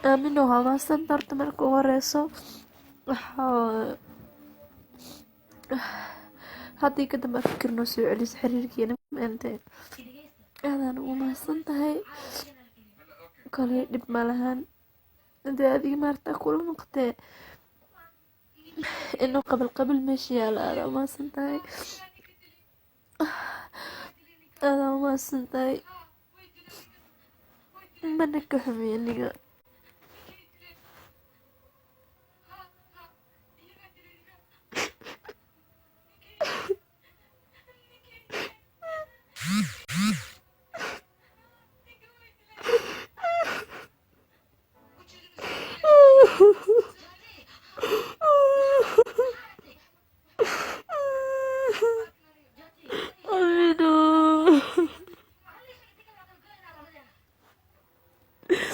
aamino waa mahadsanta horta marka ugu horeyso waxaa haddii kadamba fikir noo soo celiso xiriirkeena maanta aadaan ugu mahadsan tahay koley dhib malahan hadii adiga maarta kula noqotee inuu qabil meesha yaalo aada umahadsan tahay aada umahadsan tahay mana ka xumiy aniga